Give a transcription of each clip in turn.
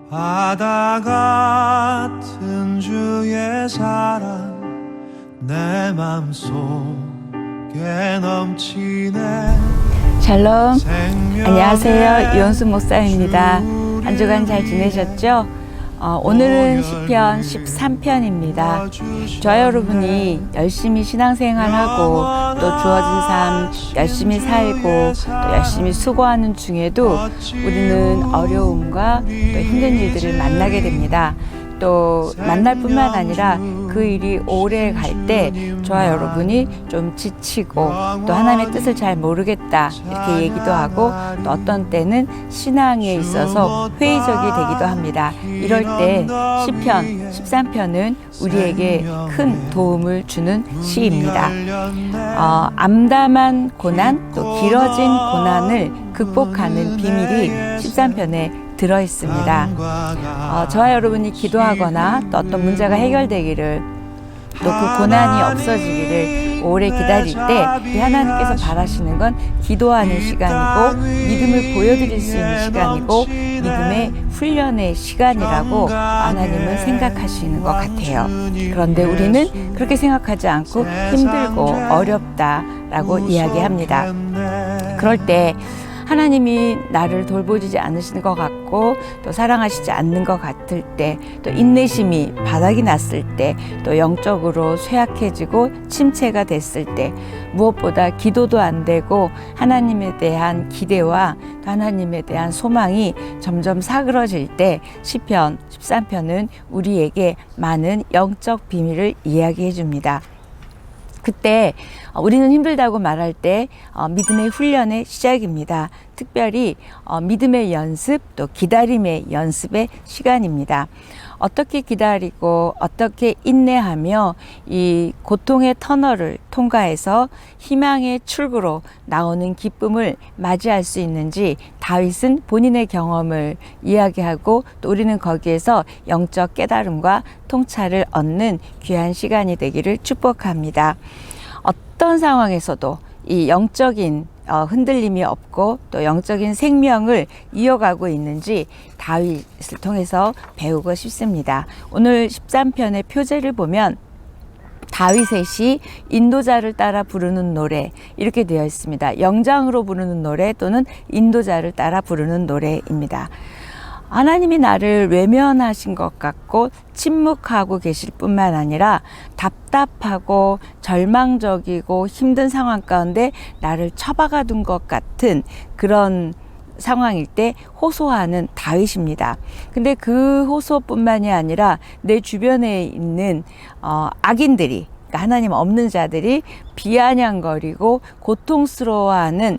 바다 같은 주의 사랑 내 맘속에 넘치네. 샬롬, 안녕하세요. 이원수 목사입니다. 한 주간 잘 지내셨죠? 오늘은 시편 13편입니다. 저와 여러분이 열심히 신앙생활하고 또 주어진 삶 열심히 살고 또 열심히 수고하는 중에도 우리는 어려움과 또 힘든 일들을 만나게 됩니다. 또 만날 뿐만 아니라 그 일이 오래 갈 때 저와 여러분이 좀 지치고 또 하나님의 뜻을 잘 모르겠다 이렇게 얘기도 하고 또 어떤 때는 신앙에 있어서 회의적이 되기도 합니다. 이럴 때 시편 13편은 우리에게 큰 도움을 주는 시입니다. 암담한 고난 또 길어진 고난을 극복하는 비밀이 13편에 들어 있습니다. 저와 여러분이 기도하거나 또 어떤 문제가 해결되기를 또 그 고난이 없어지기를 오래 기다릴 때 하나님께서 바라시는 건 기도하는 시간이고 믿음을 보여드릴 수 있는 시간이고 믿음의 훈련의 시간이라고 하나님은 생각하시는 것 같아요. 그런데 우리는 그렇게 생각하지 않고 힘들고 어렵다라고 이야기합니다. 그럴 때 하나님이 나를 돌보지 않으시는 것 같고 또 사랑하시지 않는 것 같을 때 또 인내심이 바닥이 났을 때 또 영적으로 쇠약해지고 침체가 됐을 때 무엇보다 기도도 안 되고 하나님에 대한 기대와 또 하나님에 대한 소망이 점점 사그러질 때 시편 13편은 우리에게 많은 영적 비밀을 이야기해 줍니다. 그때 우리는 힘들다고 말할 때 믿음의 훈련의 시작입니다. 특별히 믿음의 연습 또 기다림의 연습의 시간입니다. 어떻게 기다리고 어떻게 인내하며 이 고통의 터널을 통과해서 희망의 출구로 나오는 기쁨을 맞이할 수 있는지 다윗은 본인의 경험을 이야기하고 또 우리는 거기에서 영적 깨달음과 통찰을 얻는 귀한 시간이 되기를 축복합니다. 어떤 상황에서도 이 영적인 흔들림이 없고 또 영적인 생명을 이어가고 있는지 다윗을 통해서 배우고 싶습니다. 오늘 13편의 표제를 보면 다윗의 시 인도자를 따라 부르는 노래 이렇게 되어 있습니다. 영장으로 부르는 노래 또는 인도자를 따라 부르는 노래입니다. 하나님이 나를 외면하신 것 같고 침묵하고 계실 뿐만 아니라 답답하고 절망적이고 힘든 상황 가운데 나를 처박아 둔 것 같은 그런 상황일 때 호소하는 다윗입니다. 근데 그 호소뿐만이 아니라 내 주변에 있는 악인들이 그러니까 하나님 없는 자들이 비아냥거리고 고통스러워하는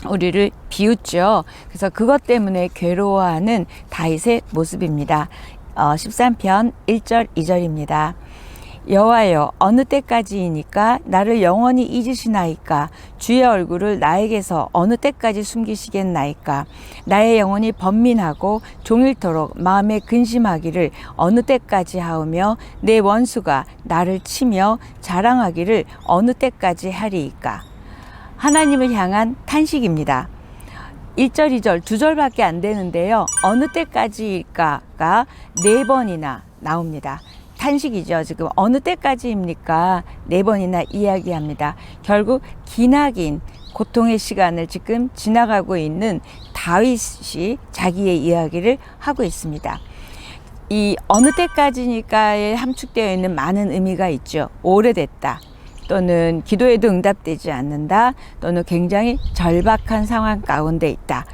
우리를 비웃죠. 그래서 그것 때문에 괴로워하는 다윗의 모습입니다. 13편 1절 2절입니다. 여호와여 어느 때까지이니까 나를 영원히 잊으시나이까 주의 얼굴을 나에게서 어느 때까지 숨기시겠나이까 나의 영혼이 번민하고 종일토록 마음에 근심하기를 어느 때까지 하오며 내 원수가 나를 치며 자랑하기를 어느 때까지 하리이까. 하나님을 향한 탄식입니다. 1절, 2절, 2절밖에 안 되는데요. 어느 때까지일까가 4번이나 나옵니다. 탄식이죠. 지금 어느 때까지입니까? 4번이나 이야기합니다. 결국 기나긴 고통의 시간을 지금 지나가고 있는 다윗이 자기의 이야기를 하고 있습니다. 이 어느 때까지니까에 함축되어 있는 많은 의미가 있죠. 오래됐다. 또는 기도에도 응답되지 않는다. 또는 굉장히 절박한 상황 가운데 있다.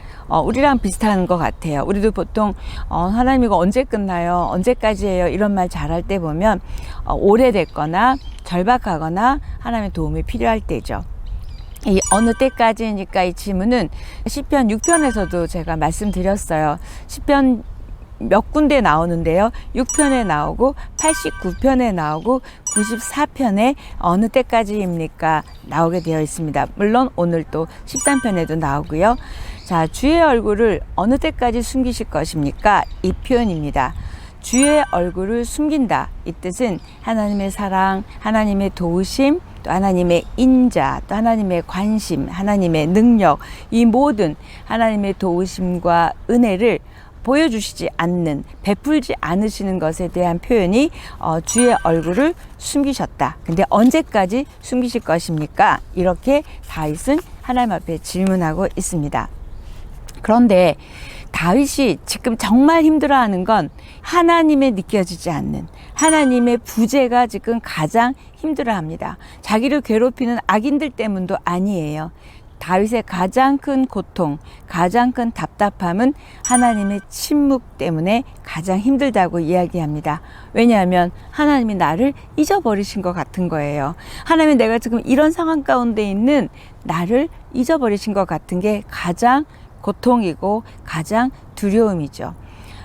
우리랑 비슷한 것 같아요. 우리도 보통 하나님 이거 언제 끝나요? 언제까지 해요? 이런 말 잘할 때 보면 오래됐거나 절박하거나 하나님의 도움이 필요할 때죠. 이 어느 때까지니까 이 질문은 시편 6편에서도 제가 말씀드렸어요. 시편 몇 군데 나오는데요. 6편에 나오고 89편에 나오고 94편에 어느 때까지입니까? 나오게 되어 있습니다. 물론 오늘 또 13편에도 나오고요. 자, 주의 얼굴을 어느 때까지 숨기실 것입니까? 이 표현입니다. 주의 얼굴을 숨긴다. 이 뜻은 하나님의 사랑, 하나님의 도우심, 또 하나님의 인자, 또 하나님의 관심, 하나님의 능력, 이 모든 하나님의 도우심과 은혜를 보여주시지 않는, 베풀지 않으시는 것에 대한 표현이 주의 얼굴을 숨기셨다. 근데 언제까지 숨기실 것입니까? 이렇게 다윗은 하나님 앞에 질문하고 있습니다. 그런데 다윗이 지금 정말 힘들어하는 건 하나님의 느껴지지 않는 하나님의 부재가 지금 가장 힘들어합니다. 자기를 괴롭히는 악인들 때문도 아니에요. 다윗의 가장 큰 고통, 가장 큰 답답함은 하나님의 침묵 때문에 가장 힘들다고 이야기합니다. 왜냐하면 하나님이 나를 잊어버리신 것 같은 거예요. 하나님이 내가 지금 이런 상황 가운데 있는 나를 잊어버리신 것 같은 게 가장 고통이고 가장 두려움이죠.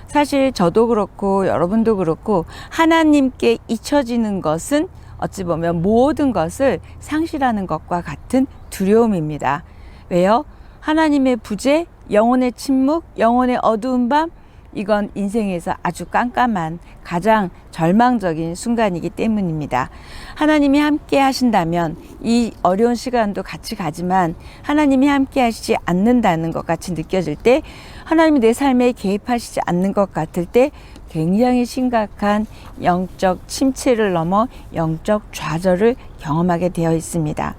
사실 저도 그렇고 여러분도 그렇고 하나님께 잊혀지는 것은 어찌 보면 모든 것을 상실하는 것과 같은 두려움입니다. 왜요? 하나님의 부재, 영혼의 침묵, 영혼의 어두운 밤, 이건 인생에서 아주 깜깜한 가장 절망적인 순간이기 때문입니다. 하나님이 함께 하신다면 이 어려운 시간도 같이 가지만 하나님이 함께 하시지 않는다는 것 같이 느껴질 때, 하나님이 내 삶에 개입하시지 않는 것 같을 때 굉장히 심각한 영적 침체를 넘어 영적 좌절을 경험하게 되어 있습니다.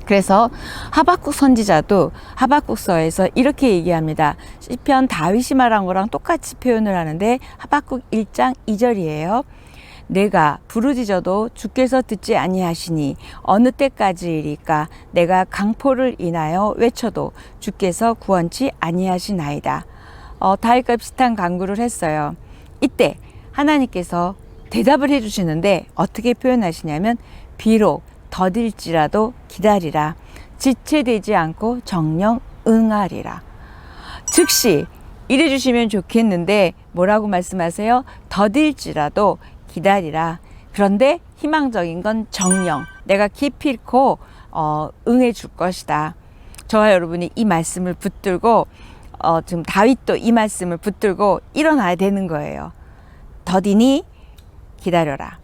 그래서 하박국 선지자도 하박국서에서 이렇게 얘기합니다. 시편 다윗이 말한 거랑 똑같이 표현을 하는데 하박국 1장 2절이에요. 내가 부르짖어도 주께서 듣지 아니하시니 어느 때까지이리까. 내가 강포를 인하여 외쳐도 주께서 구원치 아니하시나이다. 다윗과 비슷한 간구를 했어요. 이때 하나님께서 대답을 해주시는데 어떻게 표현하시냐면 비록 더딜지라도 기다리라. 지체되지 않고 정령 응하리라. 즉시 이래 주시면 좋겠는데 뭐라고 말씀하세요? 더딜지라도 기다리라. 그런데 희망적인 건 정령, 내가 기필코 응해 줄 것이다. 저와 여러분이 이 말씀을 붙들고 지금 다윗도 이 말씀을 붙들고 일어나야 되는 거예요. 더디니 기다려라.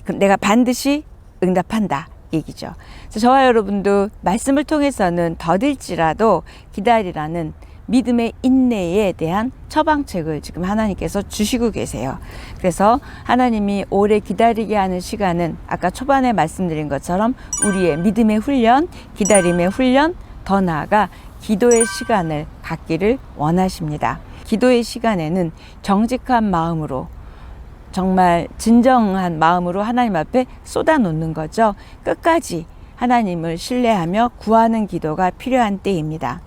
그럼 내가 반드시 응답한다 얘기죠. 그래서 저와 여러분도 말씀을 통해서는 더딜지라도 기다리라는 믿음의 인내에 대한 처방책을 지금 하나님께서 주시고 계세요. 그래서 하나님이 오래 기다리게 하는 시간은 아까 초반에 말씀드린 것처럼 우리의 믿음의 훈련, 기다림의 훈련, 더 나아가 기도의 시간을 갖기를 원하십니다. 기도의 시간에는 정직한 마음으로, 정말 진정한 마음으로 하나님 앞에 쏟아놓는 거죠. 끝까지 하나님을 신뢰하며 구하는 기도가 필요한 때입니다.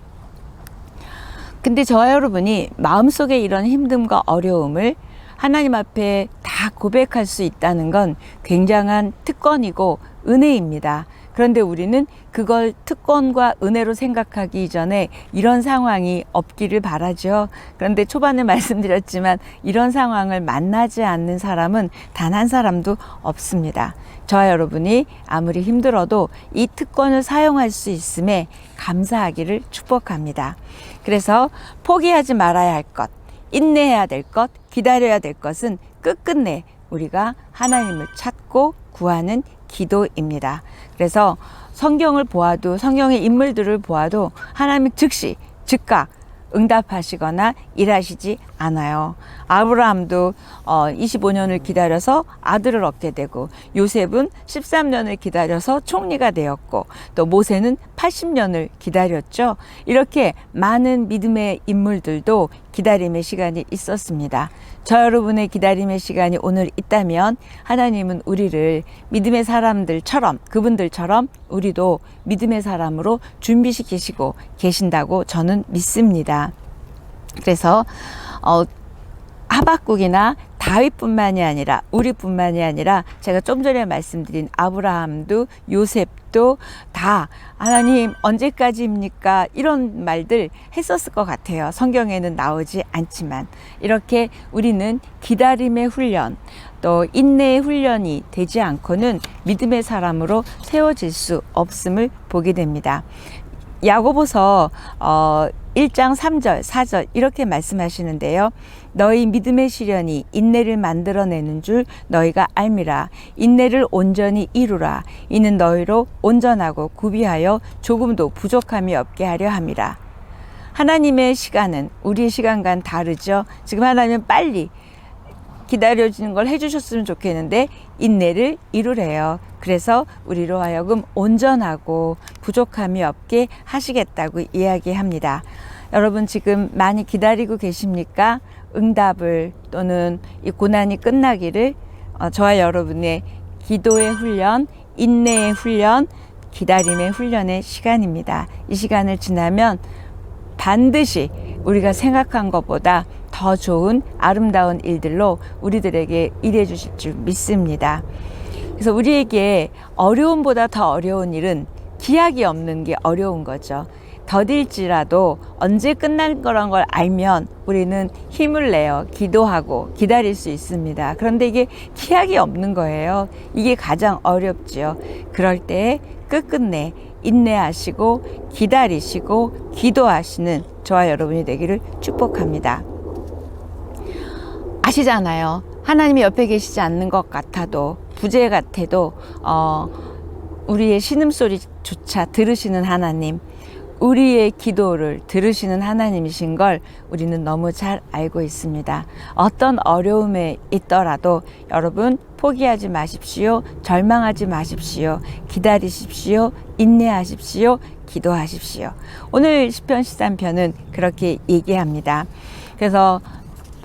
근데 저와 여러분이 마음속에 이런 힘듦과 어려움을 하나님 앞에 다 고백할 수 있다는 건 굉장한 특권이고 은혜입니다. 그런데 우리는 그걸 특권과 은혜로 생각하기 이전에 이런 상황이 없기를 바라죠. 그런데 초반에 말씀드렸지만 이런 상황을 만나지 않는 사람은 단 한 사람도 없습니다. 저와 여러분이 아무리 힘들어도 이 특권을 사용할 수 있음에 감사하기를 축복합니다. 그래서 포기하지 말아야 할 것, 인내해야 될 것, 기다려야 될 것은 끝끝내 우리가 하나님을 찾고 구하는 기도입니다. 그래서 성경을 보아도, 성경의 인물들을 보아도 하나님은 즉시 즉각 응답하시거나 일하시지 않아요. 아브라함도 25년을 기다려서 아들을 얻게 되고, 요셉은 13년을 기다려서 총리가 되었고, 또 모세는 80년을 기다렸죠. 이렇게 많은 믿음의 인물들도 기다림의 시간이 있었습니다. 저 여러분의 기다림의 시간이 오늘 있다면 하나님은 우리를 믿음의 사람들처럼, 그분들처럼 우리도 믿음의 사람으로 준비시키시고 계신다고 저는 믿습니다. 그래서 하박국이나 다윗뿐만이 아니라, 우리뿐만이 아니라 제가 좀 전에 말씀드린 아브라함도 요셉도 다 하나님 언제까지입니까? 이런 말들 했었을 것 같아요. 성경에는 나오지 않지만 이렇게 우리는 기다림의 훈련, 또 인내의 훈련이 되지 않고는 믿음의 사람으로 세워질 수 없음을 보게 됩니다. 야고보서 1장 3절 4절 이렇게 말씀하시는데요. 너희 믿음의 시련이 인내를 만들어내는 줄 너희가 알미라. 인내를 온전히 이루라. 이는 너희로 온전하고 구비하여 조금도 부족함이 없게 하려 함이라. 하나님의 시간은 우리의 시간과는 다르죠. 지금 하나님은 빨리 기다려지는 걸 해주셨으면 좋겠는데 인내를 이루래요. 그래서 우리로 하여금 온전하고 부족함이 없게 하시겠다고 이야기합니다. 여러분 지금 많이 기다리고 계십니까? 응답을 또는 이 고난이 끝나기를 저와 여러분의 기도의 훈련, 인내의 훈련, 기다림의 훈련의 시간입니다. 이 시간을 지나면 반드시 우리가 생각한 것보다 더 좋은 아름다운 일들로 우리들에게 일해 주실 줄 믿습니다. 그래서 우리에게 어려움보다 더 어려운 일은 기약이 없는 게 어려운 거죠. 더딜지라도 언제 끝날 거란 걸 알면 우리는 힘을 내어 기도하고 기다릴 수 있습니다. 그런데 이게 기약이 없는 거예요. 이게 가장 어렵지요. 그럴 때 끝끝내 인내하시고 기다리시고 기도하시는 저와 여러분이 되기를 축복합니다. 아시잖아요. 하나님이 옆에 계시지 않는 것 같아도 부재 같아도 우리의 신음소리조차 들으시는 하나님, 우리의 기도를 들으시는 하나님이신 걸 우리는 너무 잘 알고 있습니다. 어떤 어려움에 있더라도 여러분 포기하지 마십시오. 절망하지 마십시오. 기다리십시오. 인내하십시오. 기도하십시오. 오늘 시편 13편은 그렇게 얘기합니다. 그래서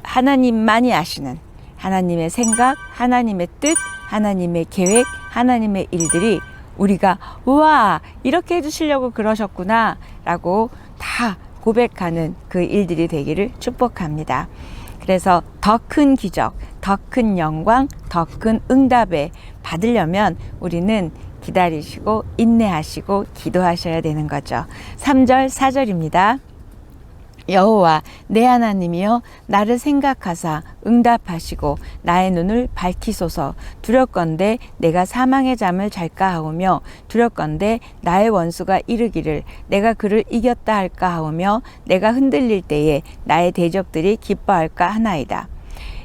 하나님만이 아시는 하나님의 생각, 하나님의 뜻, 하나님의 계획, 하나님의 일들이 우리가 우와 이렇게 해주시려고 그러셨구나 라고 다 고백하는 그 일들이 되기를 축복합니다. 그래서 더 큰 기적, 더 큰 영광, 더 큰 응답에 받으려면 우리는 기다리시고 인내하시고 기도하셔야 되는 거죠. 3절 4절입니다. 여호와 내 하나님이여 나를 생각하사 응답하시고 나의 눈을 밝히소서. 두렵건대 내가 사망의 잠을 잘까 하오며 두렵건대 나의 원수가 이르기를 내가 그를 이겼다 할까 하오며 내가 흔들릴 때에 나의 대적들이 기뻐할까 하나이다.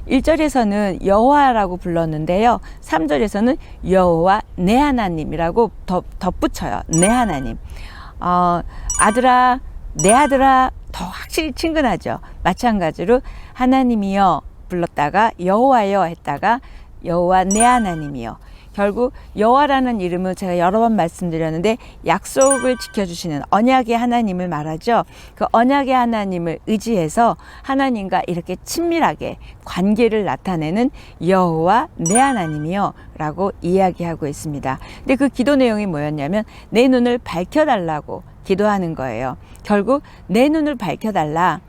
1절에서는 여호와라고 불렀는데요. 3절에서는 여호와 내 하나님이라고 덧붙여요. 내 하나님. 아들아 내 아들아 더 확실히 친근하죠. 마찬가지로 하나님이여 불렀다가 여호와여 했다가 여호와 내 하나님이여. 결국 여호와라는 이름은 제가 여러 번 말씀드렸는데 약속을 지켜주시는 언약의 하나님을 말하죠. 그 언약의 하나님을 의지해서 하나님과 이렇게 친밀하게 관계를 나타내는 여호와 내 하나님이여 라고 이야기하고 있습니다. 근데 그 기도 내용이 뭐였냐면 내 눈을 밝혀달라고 기도하는 거예요. 결국 내 눈을 밝혀달라.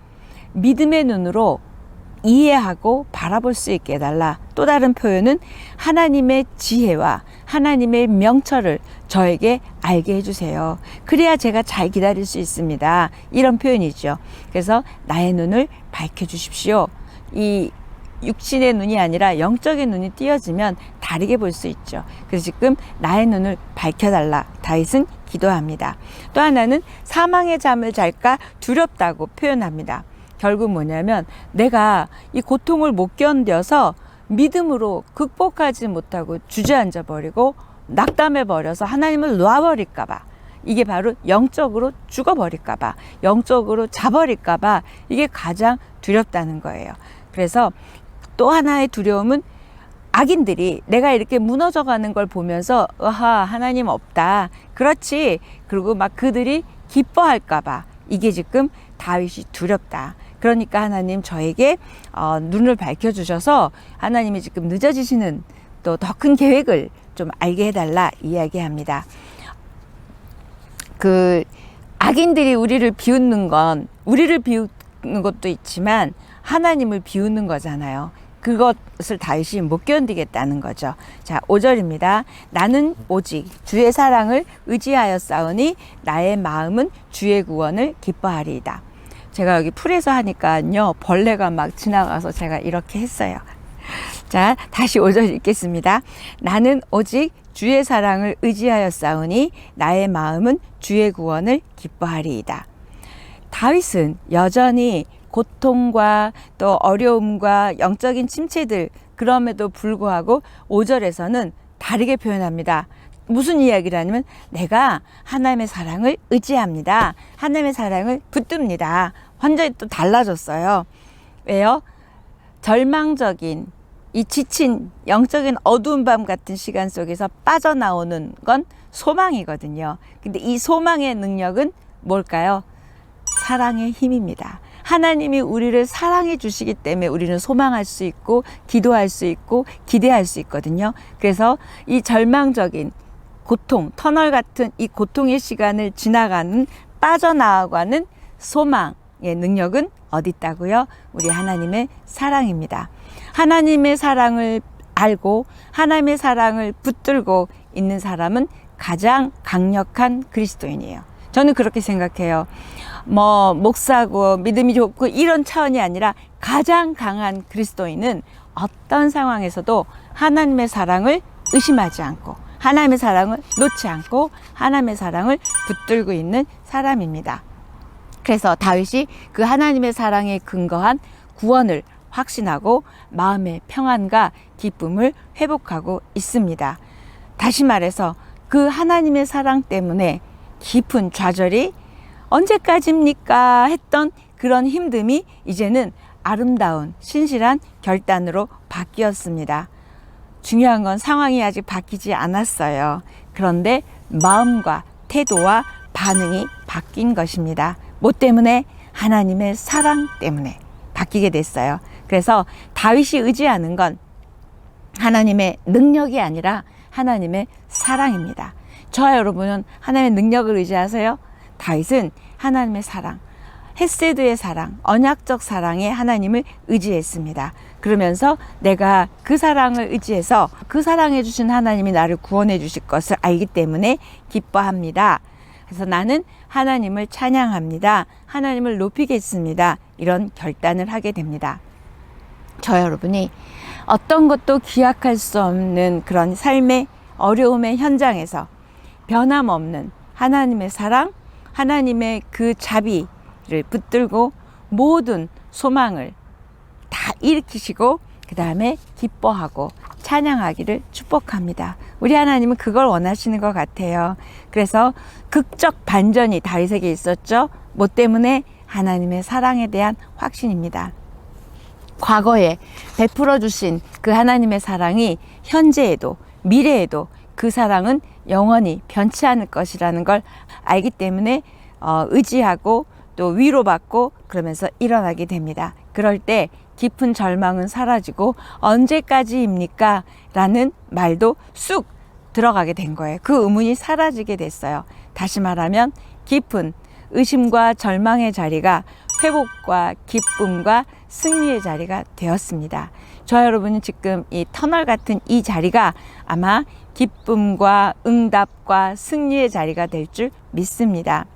믿음의 눈으로 이해하고 바라볼 수 있게 해달라. 또 다른 표현은 하나님의 지혜와 하나님의 명철을 저에게 알게 해주세요. 그래야 제가 잘 기다릴 수 있습니다. 이런 표현이죠. 그래서 나의 눈을 밝혀주십시오. 이 육신의 눈이 아니라 영적인 눈이 띄어지면 다르게 볼 수 있죠. 그래서 지금 나의 눈을 밝혀달라. 다윗은 기도합니다. 또 하나는 사망의 잠을 잘까 두렵다고 표현합니다. 결국 뭐냐면 내가 이 고통을 못 견뎌서 믿음으로 극복하지 못하고 주저앉아 버리고 낙담해 버려서 하나님을 놔버릴까 봐, 이게 바로 영적으로 죽어버릴까 봐, 영적으로 자버릴까 봐 이게 가장 두렵다는 거예요. 그래서 또 하나의 두려움은 악인들이 내가 이렇게 무너져가는 걸 보면서 아하 하나님 없다, 그렇지, 그리고 막 그들이 기뻐할까 봐, 이게 지금 다윗이 두렵다. 그러니까 하나님 저에게 눈을 밝혀주셔서 하나님이 지금 늦어지시는 또 더 큰 계획을 좀 알게 해달라 이야기합니다. 그 악인들이 우리를 비웃는 건 우리를 비웃는 것도 있지만 하나님을 비웃는 거잖아요. 그것을 다윗이 못 견디겠다는 거죠. 자, 5절입니다. 나는 오직 주의 사랑을 의지하여 싸우니 나의 마음은 주의 구원을 기뻐하리이다. 제가 여기 풀에서 하니까요, 벌레가 막 지나가서 제가 이렇게 했어요. 자, 다시 5절 읽겠습니다. 나는 오직 주의 사랑을 의지하여 싸우니 나의 마음은 주의 구원을 기뻐하리이다. 다윗은 여전히 고통과 또 어려움과 영적인 침체들, 그럼에도 불구하고 5절에서는 다르게 표현합니다. 무슨 이야기라냐면 내가 하나님의 사랑을 의지합니다. 하나님의 사랑을 붙듭니다. 완전히 또 달라졌어요. 왜요? 절망적인 이 지친 영적인 어두운 밤 같은 시간 속에서 빠져나오는 건 소망이거든요. 근데 이 소망의 능력은 뭘까요? 사랑의 힘입니다. 하나님이 우리를 사랑해 주시기 때문에 우리는 소망할 수 있고 기도할 수 있고 기대할 수 있거든요. 그래서 이 절망적인 고통, 터널 같은 이 고통의 시간을 지나가는 빠져나가는 소망의 능력은 어디 있다고요? 우리 하나님의 사랑입니다. 하나님의 사랑을 알고 하나님의 사랑을 붙들고 있는 사람은 가장 강력한 그리스도인이에요. 저는 그렇게 생각해요. 목사고 믿음이 좋고 이런 차원이 아니라 가장 강한 그리스도인은 어떤 상황에서도 하나님의 사랑을 의심하지 않고 하나님의 사랑을 놓지 않고 하나님의 사랑을 붙들고 있는 사람입니다. 그래서 다윗이 그 하나님의 사랑에 근거한 구원을 확신하고 마음의 평안과 기쁨을 회복하고 있습니다. 다시 말해서 그 하나님의 사랑 때문에 깊은 좌절이 언제까지입니까? 했던 그런 힘듦이 이제는 아름다운 신실한 결단으로 바뀌었습니다. 중요한 건 상황이 아직 바뀌지 않았어요. 그런데 마음과 태도와 반응이 바뀐 것입니다. 뭐 때문에? 하나님의 사랑 때문에 바뀌게 됐어요. 그래서 다윗이 의지하는 건 하나님의 능력이 아니라 하나님의 사랑입니다. 저와 여러분은 하나님의 능력을 의지하세요? 다윗은 하나님의 사랑, 헤세드의 사랑, 언약적 사랑에 하나님을 의지했습니다. 그러면서 내가 그 사랑을 의지해서 그 사랑해 주신 하나님이 나를 구원해 주실 것을 알기 때문에 기뻐합니다. 그래서 나는 하나님을 찬양합니다. 하나님을 높이겠습니다. 이런 결단을 하게 됩니다. 저 여러분이 어떤 것도 기약할 수 없는 그런 삶의 어려움의 현장에서 변함없는 하나님의 사랑, 하나님의 그 자비를 붙들고 모든 소망을 다 일으키시고 그 다음에 기뻐하고 찬양하기를 축복합니다. 우리 하나님은 그걸 원하시는 것 같아요. 그래서 극적 반전이 다윗에게 있었죠. 뭐 때문에? 하나님의 사랑에 대한 확신입니다. 과거에 베풀어 주신 그 하나님의 사랑이 현재에도 미래에도 그 사랑은 영원히 변치 않을 것이라는 걸 알기 때문에 의지하고 또 위로받고 그러면서 일어나게 됩니다. 그럴 때 깊은 절망은 사라지고 언제까지입니까? 라는 말도 쑥 들어가게 된 거예요. 그 의문이 사라지게 됐어요. 다시 말하면 깊은 의심과 절망의 자리가 회복과 기쁨과 승리의 자리가 되었습니다. 저 여러분은 지금 이 터널 같은 이 자리가 아마 기쁨과 응답과 승리의 자리가 될 줄 믿습니다.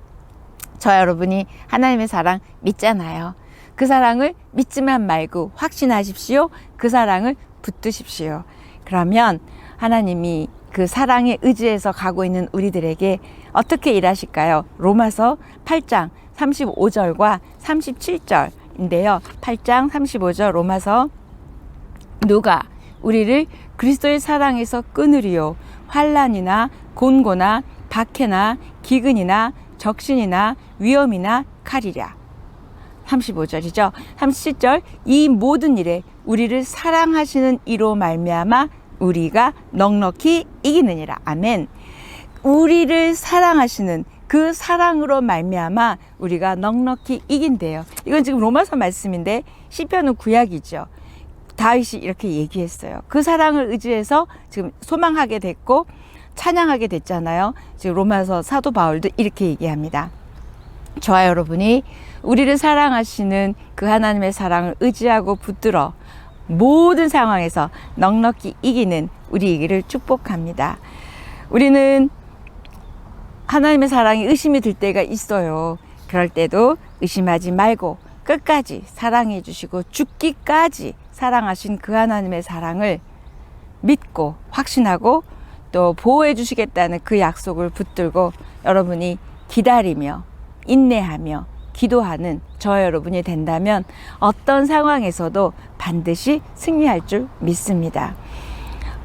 저 여러분이 하나님의 사랑 믿잖아요. 그 사랑을 믿지만 말고 확신하십시오. 그 사랑을 붙드십시오. 그러면 하나님이 그 사랑에 의지해서 가고 있는 우리들에게 어떻게 일하실까요? 로마서 8장 35절과 37절인데요. 8장 35절 로마서 누가 우리를 그리스도의 사랑에서 끊으리요? 환난이나 곤고나 박해나 기근이나 적신이나 위험이나 칼이랴. 35절이죠. 37절 이 모든 일에 우리를 사랑하시는 이로 말미암아 우리가 넉넉히 이기느니라. 아멘. 우리를 사랑하시는 그 사랑으로 말미암아 우리가 넉넉히 이긴대요. 이건 지금 로마서 말씀인데 시편은 구약이죠. 다윗이 이렇게 얘기했어요. 그 사랑을 의지해서 지금 소망하게 됐고 찬양하게 됐잖아요. 지금 로마서 사도 바울도 이렇게 얘기합니다. 저와 여러분이 우리를 사랑하시는 그 하나님의 사랑을 의지하고 붙들어 모든 상황에서 넉넉히 이기는 우리이기를 축복합니다. 우리는 하나님의 사랑이 의심이 들 때가 있어요. 그럴 때도 의심하지 말고 끝까지 사랑해 주시고 죽기까지 사랑하신 그 하나님의 사랑을 믿고 확신하고 또 보호해 주시겠다는 그 약속을 붙들고 여러분이 기다리며 인내하며 기도하는 저 여러분이 된다면 어떤 상황에서도 반드시 승리할 줄 믿습니다.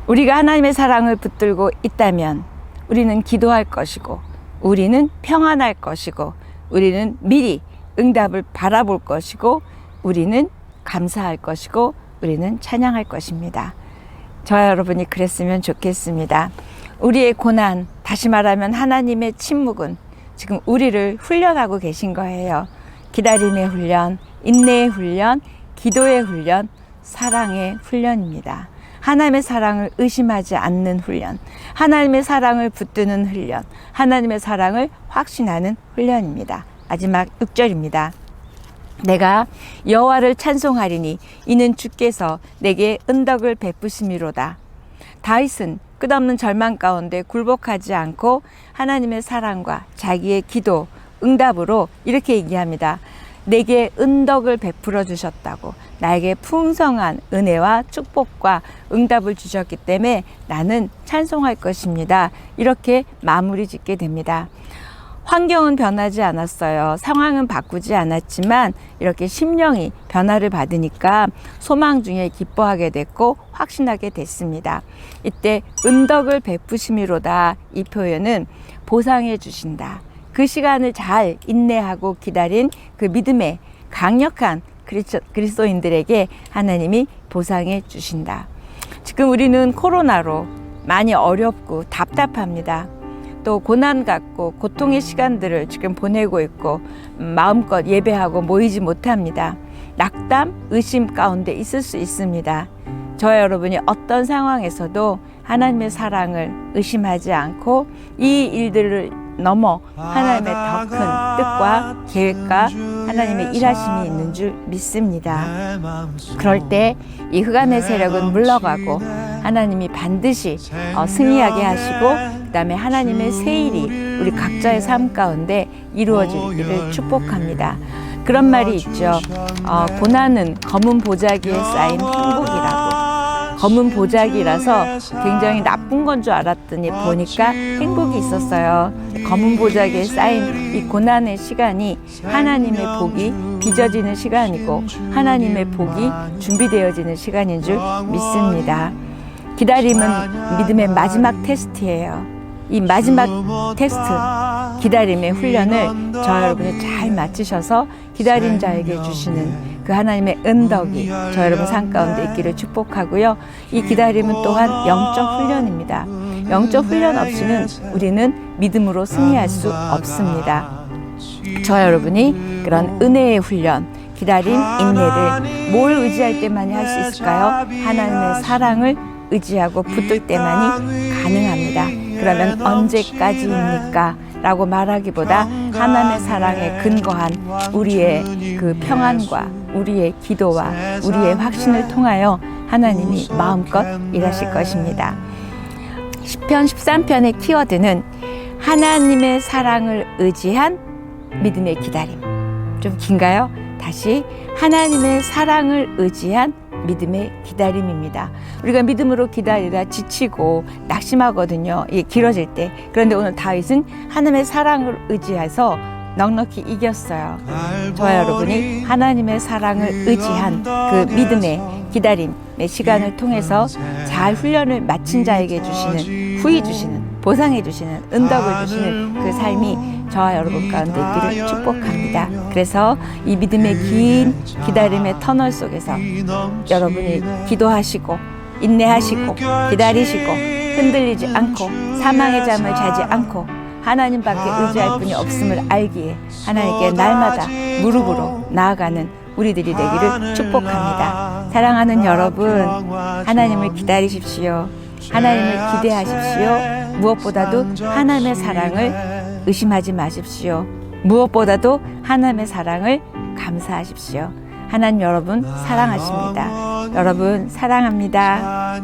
우리가 하나님의 사랑을 붙들고 있다면 우리는 기도할 것이고, 우리는 평안할 것이고, 우리는 미리 응답을 바라볼 것이고, 우리는 감사할 것이고, 우리는 찬양할 것입니다. 저와 여러분이 그랬으면 좋겠습니다. 우리의 고난, 다시 말하면 하나님의 침묵은 지금 우리를 훈련하고 계신 거예요. 기다림의 훈련, 인내의 훈련, 기도의 훈련, 사랑의 훈련입니다. 하나님의 사랑을 의심하지 않는 훈련, 하나님의 사랑을 붙드는 훈련, 하나님의 사랑을 확신하는 훈련입니다. 마지막 6절입니다. 내가 여호와를 찬송하리니 이는 주께서 내게 은덕을 베푸심이로다. 다윗은 끝없는 절망 가운데 굴복하지 않고 하나님의 사랑과 자기의 기도, 응답으로 이렇게 얘기합니다. 내게 은덕을 베풀어 주셨다고, 나에게 풍성한 은혜와 축복과 응답을 주셨기 때문에 나는 찬송할 것입니다. 이렇게 마무리 짓게 됩니다. 환경은 변하지 않았어요. 상황은 바꾸지 않았지만 이렇게 심령이 변화를 받으니까 소망 중에 기뻐하게 됐고 확신하게 됐습니다. 이때 은덕을 베푸심이로다, 이 표현은 보상해 주신다. 그 시간을 잘 인내하고 기다린 그 믿음의 강력한 그리스도인들에게 하나님이 보상해 주신다. 지금 우리는 코로나로 많이 어렵고 답답합니다. 또 고난 같고 고통의 시간들을 지금 보내고 있고 마음껏 예배하고 모이지 못합니다. 낙담, 의심 가운데 있을 수 있습니다. 저와 여러분이 어떤 상황에서도 하나님의 사랑을 의심하지 않고 이 일들을 넘어 하나님의 더 큰 뜻과 계획과 하나님의 일하심이 있는 줄 믿습니다. 그럴 때 이 흑암의 세력은 물러가고 하나님이 반드시 승리하게 하시고, 그 다음에 하나님의 새 일이 우리 각자의 삶 가운데 이루어지기를 축복합니다. 그런 말이 있죠. 고난은 검은 보자기에 쌓인 행복이라고. 검은 보자기라서 굉장히 나쁜 건 줄 알았더니 보니까 행복이 있었어요. 검은 보자기에 쌓인 이 고난의 시간이 하나님의 복이 빚어지는 시간이고 하나님의 복이 준비되어지는 시간인 줄 믿습니다. 기다림은 믿음의 마지막 테스트예요. 이 마지막 테스트, 기다림의 훈련을 저와 여러분이 잘 마치셔서 기다린 자에게 주시는 그 하나님의 은덕이 저 여러분 삶 가운데 있기를 축복하고요. 이 기다림은 또한 영적 훈련입니다. 영적 훈련 없이는 우리는 믿음으로 승리할 수 없습니다. 저 여러분이 그런 은혜의 훈련, 기다림, 인내를 뭘 의지할 때만이 할 수 있을까요? 하나님의 사랑을 의지하고 붙들 때만이 가능합니다. 그러면 언제까지입니까? 라고 말하기보다 하나님의 사랑에 근거한 우리의 그 평안과 우리의 기도와 우리의 확신을 통하여 하나님이 마음껏 일하실 것입니다. 시편 13편의 키워드는 하나님의 사랑을 의지한 믿음의 기다림. 좀 긴가요? 다시 하나님의 사랑을 의지한 믿음의 기다림입니다. 우리가 믿음으로 기다리다 지치고 낙심하거든요. 이게 길어질 때. 그런데 오늘 다윗은 하나님의 사랑을 의지해서 넉넉히 이겼어요. 저와 여러분이 하나님의 사랑을 의지한 그 믿음의 기다림의 시간을 통해서 잘 훈련을 마친 자에게 주시는, 후히 주시는, 보상해 주시는, 은덕을 주시는 그 삶이 저와 여러분 가운데 있기를 축복합니다. 그래서 이 믿음의 긴 기다림의 터널 속에서 여러분이 기도하시고 인내하시고 기다리시고 흔들리지 않고 사망의 잠을 자지 않고 하나님밖에 의지할 분이 없음을 알기에 하나님께 날마다 무릎으로 나아가는 우리들이 되기를 축복합니다. 사랑하는 여러분, 하나님을 기다리십시오. 하나님을 기대하십시오. 무엇보다도 하나님의 사랑을 의심하지 마십시오. 무엇보다도 하나님의 사랑을 감사하십시오. 하나님 여러분 사랑하십니다. 여러분 사랑합니다.